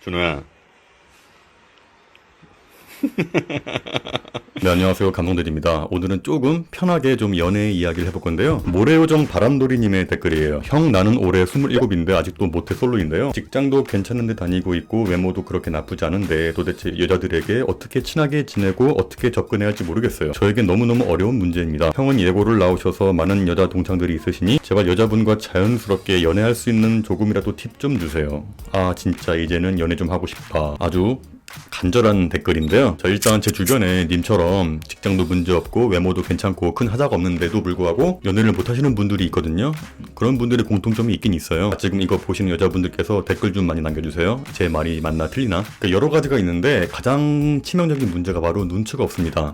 준호야. 네, 안녕하세요. 감동들입니다. 오늘은 조금 편하게 좀 연애 이야기를 해볼 건데요. 모래요정 바람돌이님의 댓글이에요. 형, 나는 올해 27인데 아직도 모태 솔로인데요. 직장도 괜찮은데 다니고 있고 외모도 그렇게 나쁘지 않은데 도대체 여자들에게 어떻게 친하게 지내고 어떻게 접근해야 할지 모르겠어요. 저에겐 너무너무 어려운 문제입니다. 형은 예고를 나오셔서 많은 여자 동창들이 있으시니 제발 여자분과 자연스럽게 연애할 수 있는 조금이라도 팁 좀 주세요. 아, 진짜 이제는 연애 좀 하고 싶다. 아주 간절한 댓글인데요. 자, 일단 제 주변에 님처럼 직장도 문제없고 외모도 괜찮고 큰 하자가 없는데도 불구하고 연애를 못하시는 분들이 있거든요. 그런 분들의 공통점이 있긴 있어요. 지금 이거 보시는 여자분들께서 댓글 좀 많이 남겨주세요. 제 말이 맞나 틀리나. 여러 가지가 있는데 가장 치명적인 문제가 바로 눈치가 없습니다.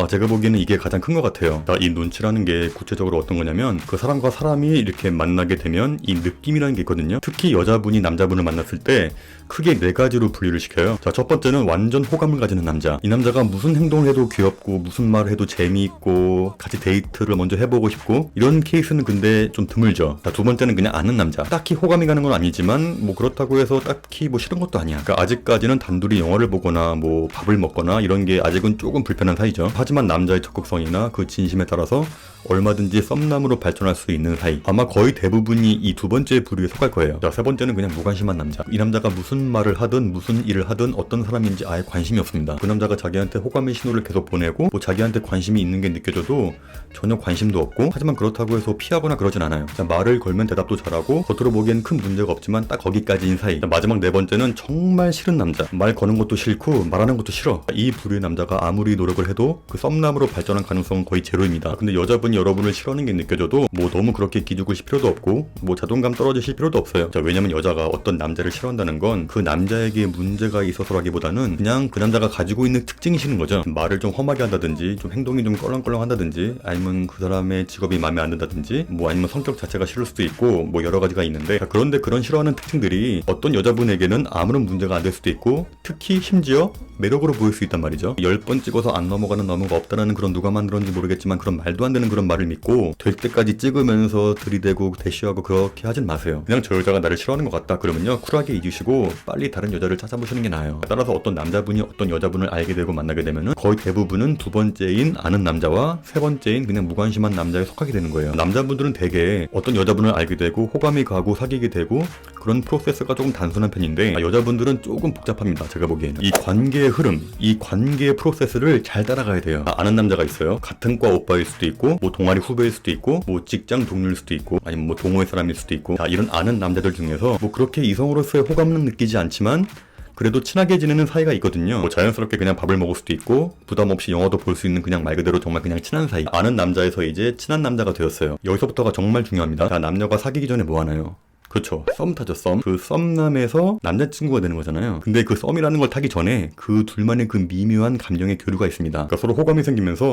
제가 보기에는 이게 가장 큰 것 같아요. 이 눈치라는 게 구체적으로 어떤 거냐면 그 사람과 사람이 이렇게 만나게 되면 이 느낌이라는 게 있거든요. 특히 여자분이 남자분을 만났을 때 크게 4가지로 분류를 시켜요. 자, 첫 번째는 완전 호감을 가지는 남자. 이 남자가 무슨 행동을 해도 귀엽고 무슨 말을 해도 재미있고 같이 데이트를 먼저 해보고 싶고 이런 케이스는 근데 좀 드물죠. 자, 두 번째는 그냥 아는 남자. 딱히 호감이 가는 건 아니지만 뭐 그렇다고 해서 딱히 뭐 싫은 것도 아니야. 그러니까 아직까지는 단둘이 영화를 보거나 뭐 밥을 먹거나 이런 게 아직은 조금 불편한 사이죠. 하지만 남자의 적극성이나 그 진심에 따라서 얼마든지 썸남으로 발전할 수 있는 사이. 아마 거의 대부분이 이 두 번째 부류에 속할 거예요. 자, 세 번째는 그냥 무관심한 남자. 이 남자가 무슨 말을 하든 무슨 일을 하든 어떤 사람인지 아예 관심이 없습니다. 그 남자가 자기한테 호감의 신호를 계속 보내고 뭐 자기한테 관심이 있는 게 느껴져도 전혀 관심도 없고, 하지만 그렇다고 해서 피하거나 그러진 않아요. 자, 말을 걸면 대답도 잘하고 겉으로 보기엔 큰 문제가 없지만 딱 거기까지인 사이. 자, 마지막 네 번째는 정말 싫은 남자. 말 거는 것도 싫고 말하는 것도 싫어. 이 부류의 남자가 아무리 노력을 해도 그 썸남으로 발전할 가능성은 거의 제로입니다. 근데 여자분이 여러분을 싫어하는 게 느껴져도 뭐 너무 그렇게 기죽으실 필요도 없고 뭐 자존감 떨어지실 필요도 없어요. 자, 왜냐면 여자가 어떤 남자를 싫어한다는 건 그 남자에게 문제가 있어서라기보다는 그냥 그 남자가 가지고 있는 특징이 싫은 거죠. 말을 좀 험하게 한다든지 좀 행동이 좀 껄렁껄렁 한다든지 아니면 그 사람의 직업이 마음에 안 든다든지 뭐 아니면 성격 자체가 싫을 수도 있고 뭐 여러 가지가 있는데, 자, 그런데 그런 싫어하는 특징들이 어떤 여자분에게는 아무런 문제가 안 될 수도 있고 특히 심지어 매력으로 보일 수 있단 말이죠. 10번 찍어서 안 넘어가는 나무가 없다라는 그런, 누가 만들었는지 모르겠지만 그런 말도 안 되는 그런 말을 믿고 될 때까지 찍으면서 들이대고 대쉬하고 그렇게 하진 마세요. 그냥 저 여자가 나를 싫어하는 것 같다 그러면요, 쿨하게 잊으시고 빨리 다른 여자를 찾아보시는 게 나아요. 따라서 어떤 남자분이 어떤 여자분을 알게 되고 만나게 되면은 거의 대부분은 두 번째인 아는 남자와 세 번째인 그냥 무관심한 남자에 속하게 되는 거예요. 남자분들은 대개 어떤 여자분을 알게 되고 호감이 가고 사귀게 되고 그런 프로세스가 조금 단순한 편인데, 여자분들은 조금 복잡합니다. 제가 보기에는 이 관계의 흐름, 이 관계의 프로세스를 잘 따라가야 돼요. 아는 남자가 있어요. 같은 과 오빠일 수도 있고 뭐 동아리 후배일 수도 있고 뭐 직장 동료일 수도 있고 아니면 뭐 동호회 사람일 수도 있고, 이런 아는 남자들 중에서 뭐 그렇게 이성으로서의 호감은 느끼지 않지만 그래도 친하게 지내는 사이가 있거든요. 뭐 자연스럽게 그냥 밥을 먹을 수도 있고 부담 없이 영화도 볼 수 있는 그냥 말 그대로 정말 그냥 친한 사이. 아는 남자에서 이제 친한 남자가 되었어요. 여기서부터가 정말 중요합니다. 자, 남녀가 사귀기 전에 뭐 하나요? 그렇죠. 썸 타죠, 썸. 그 썸남에서 남자친구가 되는 거잖아요. 근데 그 썸이라는 걸 타기 전에 그 둘만의 그 미묘한 감정의 교류가 있습니다. 그러니까 서로 호감이 생기면서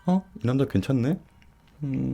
이 남자 괜찮네?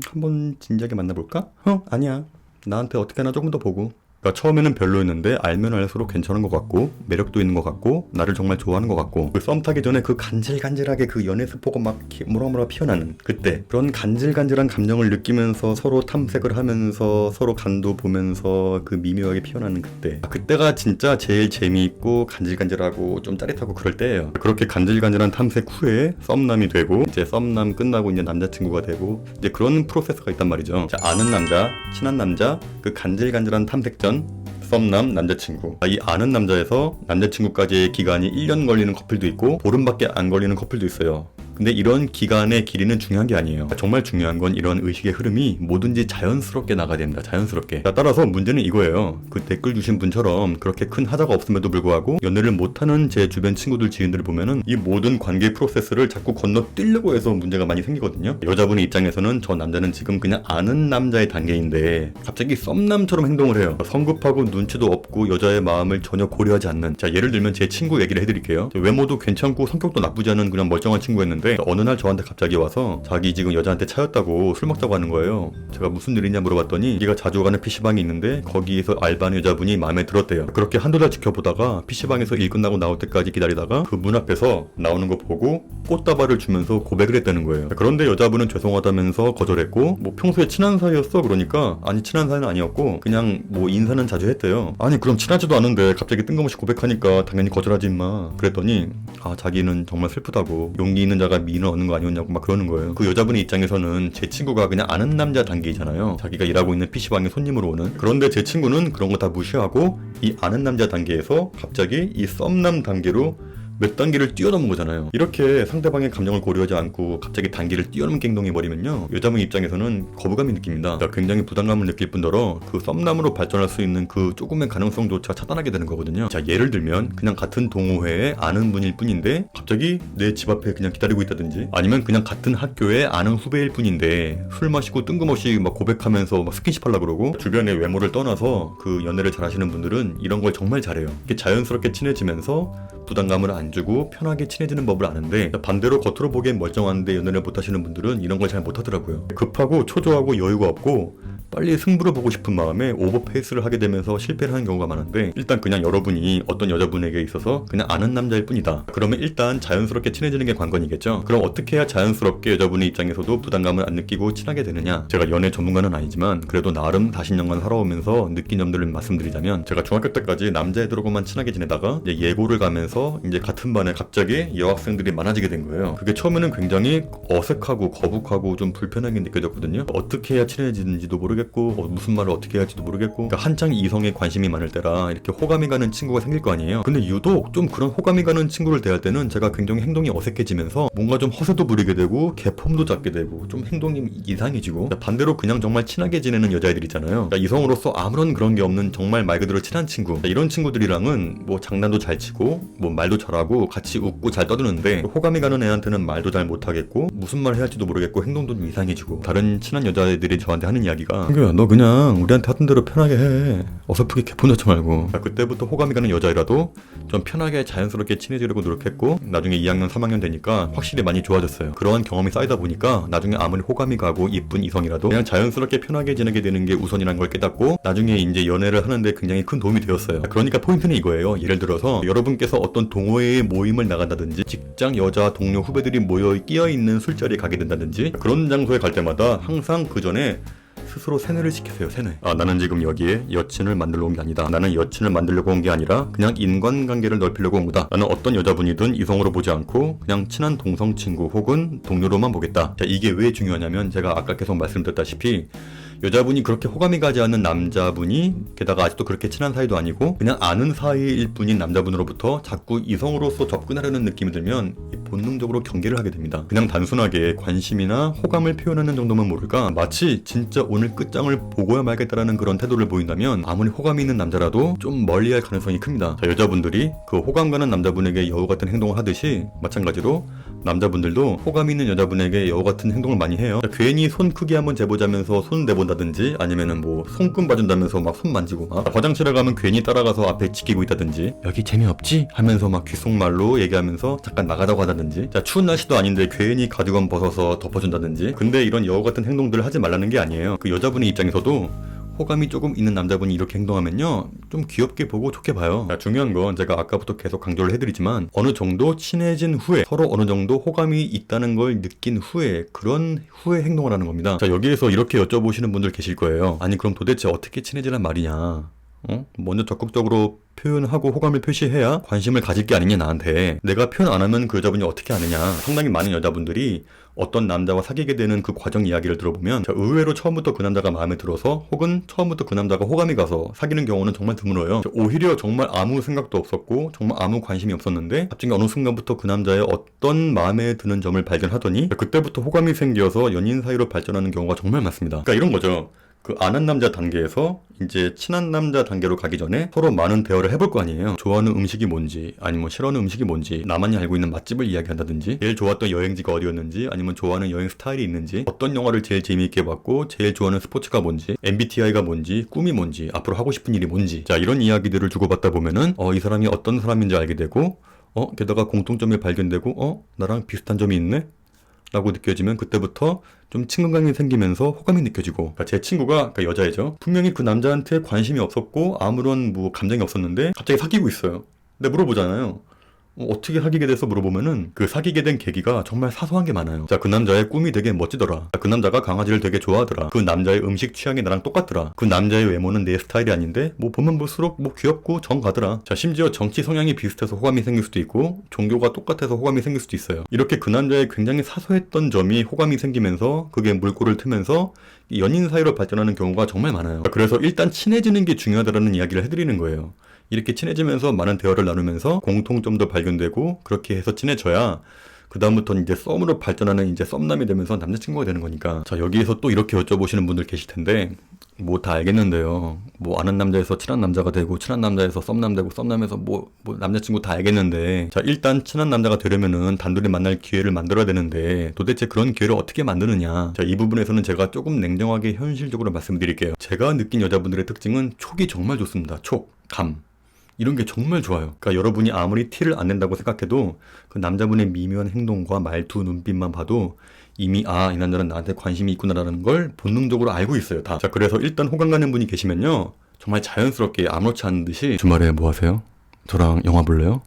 한번 진지하게 만나볼까? 아니야. 나한테 어떻게 하나 조금 더 보고. 그러니까 처음에는 별로였는데 알면 알수록 괜찮은 것 같고 매력도 있는 것 같고 나를 정말 좋아하는 것 같고, 그 썸 타기 전에 그 간질간질하게 그 연애 스포가 막 모락모락 피어나는 그때, 그런 간질간질한 감정을 느끼면서 서로 탐색을 하면서 서로 간도 보면서 그 미묘하게 피어나는 그때, 그때가 진짜 제일 재미있고 간질간질하고 좀 짜릿하고 그럴 때예요. 그렇게 간질간질한 탐색 후에 썸남이 되고 이제 썸남 끝나고 이제 남자친구가 되고 이제 그런 프로세스가 있단 말이죠. 자, 아는 남자, 친한 남자, 그 간질간질한 탐색 전 썸남, 남자친구. 이 아는 남자에서 남자친구까지의 기간이 1년 걸리는 커플도 있고 보름밖에 안 걸리는 커플도 있어요. 근데 이런 기간의 길이는 중요한 게 아니에요. 정말 중요한 건 이런 의식의 흐름이 뭐든지 자연스럽게 나가야 됩니다. 자연스럽게. 따라서 문제는 이거예요. 그 댓글 주신 분처럼 그렇게 큰 하자가 없음에도 불구하고 연애를 못하는 제 주변 친구들, 지인들을 보면은 이 모든 관계 프로세스를 자꾸 건너뛰려고 해서 문제가 많이 생기거든요. 여자분의 입장에서는 저 남자는 지금 그냥 아는 남자의 단계인데 갑자기 썸남처럼 행동을 해요. 성급하고 눈치도 없고 여자의 마음을 전혀 고려하지 않는. 자, 예를 들면 제 친구 얘기를 해드릴게요. 외모도 괜찮고 성격도 나쁘지 않은 그냥 멀쩡한 친구였는데 있었는데 어느 날 저한테 갑자기 와서 자기 지금 여자한테 차였다고 술 먹자고 하는 거예요. 제가 무슨 일이냐 물어봤더니 자기가 자주 가는 PC방이 있는데 거기에서 알바하는 여자분이 마음에 들었대요. 그렇게 한두 달 지켜보다가 PC방에서 일 끝나고 나올 때까지 기다리다가 그 문 앞에서 나오는 거 보고 꽃다발을 주면서 고백을 했다는 거예요. 그런데 여자분은 죄송하다면서 거절했고 뭐 평소에 친한 사이였어? 그러니까 아니 친한 사이는 아니었고 그냥 뭐 인사는 자주 했대요. 아니 그럼 친하지도 않은데 갑자기 뜬금없이 고백하니까 당연히 거절하지 임마. 그랬더니 자기는 정말 슬프다고 용기 있는 자가 미인을 얻는 거 아니었냐고 막 그러는 거예요. 그 여자분의 입장에서는 제 친구가 그냥 아는 남자 단계이잖아요. 자기가 일하고 있는 PC방에 손님으로 오는. 그런데 제 친구는 그런 거 다 무시하고 이 아는 남자 단계에서 갑자기 이 썸남 단계로 몇 단계를 뛰어넘은 거잖아요. 이렇게 상대방의 감정을 고려하지 않고 갑자기 단계를 뛰어넘게 행동해버리면요, 여자분 입장에서는 거부감이 느낍니다. 그러니까 굉장히 부담감을 느낄 뿐더러 그 썸남으로 발전할 수 있는 그 조금의 가능성조차 차단하게 되는 거거든요. 자, 예를 들면 그냥 같은 동호회에 아는 분일 뿐인데 갑자기 내 집 앞에 그냥 기다리고 있다든지, 아니면 그냥 같은 학교에 아는 후배일 뿐인데 술 마시고 뜬금없이 막 고백하면서 막 스킨십 하려고 그러고, 주변의 외모를 떠나서 그 연애를 잘 하시는 분들은 이런 걸 정말 잘해요. 이렇게 자연스럽게 친해지면서 부담감을 안 주고 편하게 친해지는 법을 아는데, 반대로 겉으로 보기엔 멀쩡한데 연애를 못하시는 분들은 이런 걸 잘 못하더라고요. 급하고 초조하고 여유가 없고 빨리 승부를 보고 싶은 마음에 오버페이스를 하게 되면서 실패를 하는 경우가 많은데, 일단 그냥 여러분이 어떤 여자분에게 있어서 그냥 아는 남자일 뿐이다. 그러면 일단 자연스럽게 친해지는 게 관건이겠죠. 그럼 어떻게 해야 자연스럽게 여자분의 입장에서도 부담감을 안 느끼고 친하게 되느냐. 제가 연애 전문가는 아니지만 그래도 나름 40년간 살아오면서 느낀 점들을 말씀드리자면, 제가 중학교 때까지 남자애들하고만 친하게 지내다가 이제 예고를 가면서 이제 같은 반에 갑자기 여학생들이 많아지게 된 거예요. 그게 처음에는 굉장히 어색하고 거북하고 좀 불편하게 느껴졌거든요. 어떻게 해야 친해지는지도 모르겠고 무슨 말을 어떻게 해야 할지도 모르겠고, 그러니까 한창 이성에 관심이 많을 때라 이렇게 호감이 가는 친구가 생길 거 아니에요. 근데 유독 좀 그런 호감이 가는 친구를 대할 때는 제가 굉장히 행동이 어색해지면서 뭔가 좀 허세도 부리게 되고 개폼도 잡게 되고 좀 행동이 이상해지고, 반대로 그냥 정말 친하게 지내는 여자애들 있잖아요. 그러니까 이성으로서 아무런 그런 게 없는 정말 말 그대로 친한 친구, 이런 친구들이랑은 뭐 장난도 잘 치고 뭐 말도 잘하고 같이 웃고 잘 떠드는데, 호감이 가는 애한테는 말도 잘 못하겠고 무슨 말 해야 할지도 모르겠고 행동도 좀 이상해지고, 다른 친한 여자애들이 저한테 하는 이야기가, 형규야 너 그냥 우리한테 하던 대로 편하게 해, 어설프게 개폰 잡지 말고. 그때부터 호감이 가는 여자애라도 좀 편하게 자연스럽게 친해지려고 노력했고, 나중에 2학년 3학년 되니까 확실히 많이 좋아졌어요. 그러한 경험이 쌓이다 보니까 나중에 아무리 호감이 가고 이쁜 이성이라도 그냥 자연스럽게 편하게 지내게 되는 게 우선이라는 걸 깨닫고, 나중에 이제 연애를 하는데 굉장히 큰 도움이 되었어요. 그러니까 포인트는 이거예요. 예를 들어서 여러분께서 어떤 동호회에 모임을 나간다든지, 직장 여자 동료 후배들이 모여 끼어있는 술자리에 가게 된다든지, 그런 장소에 갈 때마다 항상 그 전에 스스로 세뇌를 시키세요. 세뇌. 나는 지금 여기에 여친을 만들러 온 게 아니다. 나는 여친을 만들려고 온 게 아니라 그냥 인간관계를 넓히려고 온 거다. 나는 어떤 여자분이든 이성으로 보지 않고 그냥 친한 동성 친구 혹은 동료로만 보겠다. 자, 이게 왜 중요하냐면, 제가 아까 계속 말씀드렸다시피 여자분이 그렇게 호감이 가지 않는 남자분이, 게다가 아직도 그렇게 친한 사이도 아니고 그냥 아는 사이일 뿐인 남자분으로부터 자꾸 이성으로서 접근하려는 느낌이 들면 본능적으로 경계를 하게 됩니다. 그냥 단순하게 관심이나 호감을 표현하는 정도면 모를까, 마치 진짜 오늘 끝장을 보고야 말겠다라는 그런 태도를 보인다면 아무리 호감이 있는 남자라도 좀 멀리할 가능성이 큽니다. 자, 여자분들이 그 호감 가는 남자분에게 여우 같은 행동을 하듯이 마찬가지로 남자분들도 호감 있는 여자분에게 여우 같은 행동을 많이 해요. 자, 괜히 손 크기 한번 재보자면서 손 내본다든지, 아니면은 뭐 손금 봐준다면서 막 손 만지고, 화장실에 가면 괜히 따라가서 앞에 지키고 있다든지, 여기 재미없지? 하면서 막 귓속말로 얘기하면서 잠깐 나가자고 하다든지, 자, 추운 날씨도 아닌데 괜히 가디건 벗어서 덮어준다든지. 근데 이런 여우 같은 행동들을 하지 말라는 게 아니에요. 그 여자분의 입장에서도 호감이 조금 있는 남자분이 이렇게 행동하면요, 좀 귀엽게 보고 좋게 봐요. 자, 중요한 건 제가 아까부터 계속 강조를 해드리지만, 어느 정도 친해진 후에, 서로 어느 정도 호감이 있다는 걸 느낀 후에, 그런 후에 행동을 하는 겁니다. 자, 여기에서 이렇게 여쭤보시는 분들 계실 거예요. 아니 그럼 도대체 어떻게 친해지란 말이냐. 먼저 적극적으로 표현하고 호감을 표시해야 관심을 가질 게 아니냐 나한테. 내가 표현 안 하면 그 여자분이 어떻게 아느냐. 상당히 많은 여자분들이 어떤 남자와 사귀게 되는 그 과정 이야기를 들어보면, 의외로 처음부터 그 남자가 마음에 들어서 혹은 처음부터 그 남자가 호감이 가서 사귀는 경우는 정말 드물어요. 오히려 정말 아무 생각도 없었고 정말 아무 관심이 없었는데 갑자기 어느 순간부터 그 남자의 어떤 마음에 드는 점을 발견하더니 그때부터 호감이 생겨서 연인 사이로 발전하는 경우가 정말 많습니다. 그러니까 이런 거죠. 그 아는 남자 단계에서 이제 친한 남자 단계로 가기 전에 서로 많은 대화를 해볼 거 아니에요. 좋아하는 음식이 뭔지, 아니면 싫어하는 음식이 뭔지, 나만이 알고 있는 맛집을 이야기한다든지, 제일 좋았던 여행지가 어디였는지, 아니면 좋아하는 여행 스타일이 있는지, 어떤 영화를 제일 재미있게 봤고 제일 좋아하는 스포츠가 뭔지, MBTI가 뭔지, 꿈이 뭔지, 앞으로 하고 싶은 일이 뭔지. 자, 이런 이야기들을 주고받다 보면은 이 사람이 어떤 사람인지 알게 되고, 게다가 공통점이 발견되고 나랑 비슷한 점이 있네? 라고 느껴지면 그때부터 좀 친근감이 생기면서 호감이 느껴지고, 그러니까 제 친구가, 그러니까 여자애죠, 분명히 그 남자한테 관심이 없었고 아무런 뭐 감정이 없었는데 갑자기 사귀고 있어요. 근데 물어보잖아요. 어떻게 사귀게 돼서 물어보면은 그 사귀게 된 계기가 정말 사소한 게 많아요. 자, 그 남자의 꿈이 되게 멋지더라. 그 남자가 강아지를 되게 좋아하더라. 그 남자의 음식 취향이 나랑 똑같더라. 그 남자의 외모는 내 스타일이 아닌데 뭐 보면 볼수록 뭐 귀엽고 정 가더라. 자, 심지어 정치 성향이 비슷해서 호감이 생길 수도 있고 종교가 똑같아서 호감이 생길 수도 있어요. 이렇게 그 남자의 굉장히 사소했던 점이 호감이 생기면서 그게 물꼬를 트면서 연인 사이로 발전하는 경우가 정말 많아요. 그래서 일단 친해지는 게 중요하다는 이야기를 해드리는 거예요. 이렇게 친해지면서 많은 대화를 나누면서 공통점도 발견되고 그렇게 해서 친해져야 그 다음부터는 이제 썸으로 발전하는 이제 썸남이 되면서 남자친구가 되는 거니까. 자, 여기에서 또 이렇게 여쭤보시는 분들 계실 텐데 뭐 다 알겠는데요. 뭐 아는 남자에서 친한 남자가 되고 친한 남자에서 썸남 되고 썸남에서 뭐 남자친구 다 알겠는데, 자, 일단 친한 남자가 되려면은 단둘이 만날 기회를 만들어야 되는데 도대체 그런 기회를 어떻게 만드느냐. 자, 이 부분에서는 제가 조금 냉정하게 현실적으로 말씀드릴게요. 제가 느낀 여자분들의 특징은 촉이 정말 좋습니다. 촉, 감. 이런 게 정말 좋아요. 그러니까 여러분이 아무리 티를 안 낸다고 생각해도 그 남자분의 미묘한 행동과 말투, 눈빛만 봐도 이미 이 남자는 나한테 관심이 있구나라는 걸 본능적으로 알고 있어요, 다. 자, 그래서 일단 호감 가는 분이 계시면요, 정말 자연스럽게 아무렇지 않은 듯이 주말에 뭐 하세요? 저랑 영화 볼래요?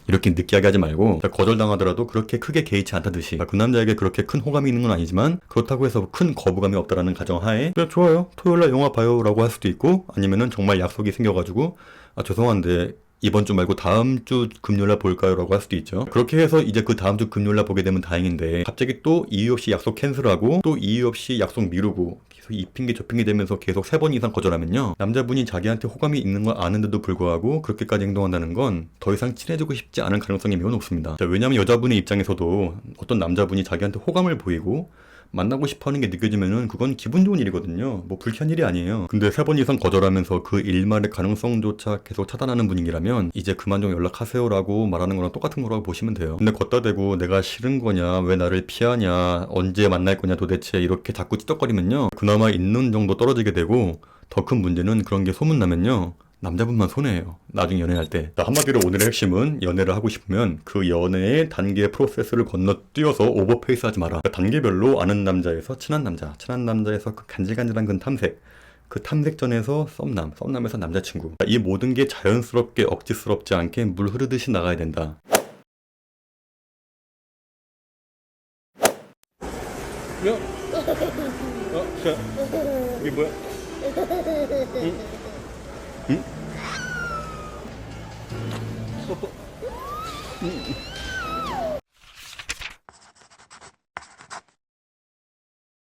이렇게 느끼하게 하지 말고, 거절당하더라도 그렇게 크게 개의치 않다듯이, 그 남자에게 그렇게 큰 호감이 있는 건 아니지만 그렇다고 해서 큰 거부감이 없다라는 가정하에 그래 좋아요, 토요일날 영화 봐요 라고 할 수도 있고, 아니면은 정말 약속이 생겨가지고 죄송한데 이번 주 말고 다음 주 금요일날 볼까요? 라고 할 수도 있죠. 그렇게 해서 이제 그 다음 주 금요일날 보게 되면 다행인데 갑자기 또 이유 없이 약속 캔슬하고 또 이유 없이 약속 미루고 계속 이 핑계 저 핑계 되면서 계속 3번 이상 거절하면요, 남자분이 자기한테 호감이 있는 걸 아는데도 불구하고 그렇게까지 행동한다는 건 더 이상 친해지고 싶지 않은 가능성이 매우 높습니다. 자, 왜냐면 여자분의 입장에서도 어떤 남자분이 자기한테 호감을 보이고 만나고 싶어하는 게 느껴지면은 그건 기분 좋은 일이거든요. 뭐 불쾌한 일이 아니에요. 근데 3번 이상 거절하면서 그 일말의 가능성조차 계속 차단하는 분위기라면 이제 그만 좀 연락하세요라고 말하는 거랑 똑같은 거라고 보시면 돼요. 근데 걷다 대고 내가 싫은 거냐, 왜 나를 피하냐, 언제 만날 거냐 도대체 이렇게 자꾸 찌덕거리면요, 그나마 있는 정도 떨어지게 되고, 더 큰 문제는 그런 게 소문나면요, 남자분만 손해예요, 나중에 연애할 때. 한마디로 오늘의 핵심은, 연애를 하고 싶으면 그 연애의 단계 프로세스를 건너뛰어서 오버페이스 하지 마라. 단계별로 아는 남자에서 친한 남자, 친한 남자에서 그 간질간질한 그 탐색, 그 탐색전에서 썸남, 썸남에서 남자친구, 이 모든 게 자연스럽게 억지스럽지 않게 물 흐르듯이 나가야 된다. 야, 이게 뭐야? 응? 응?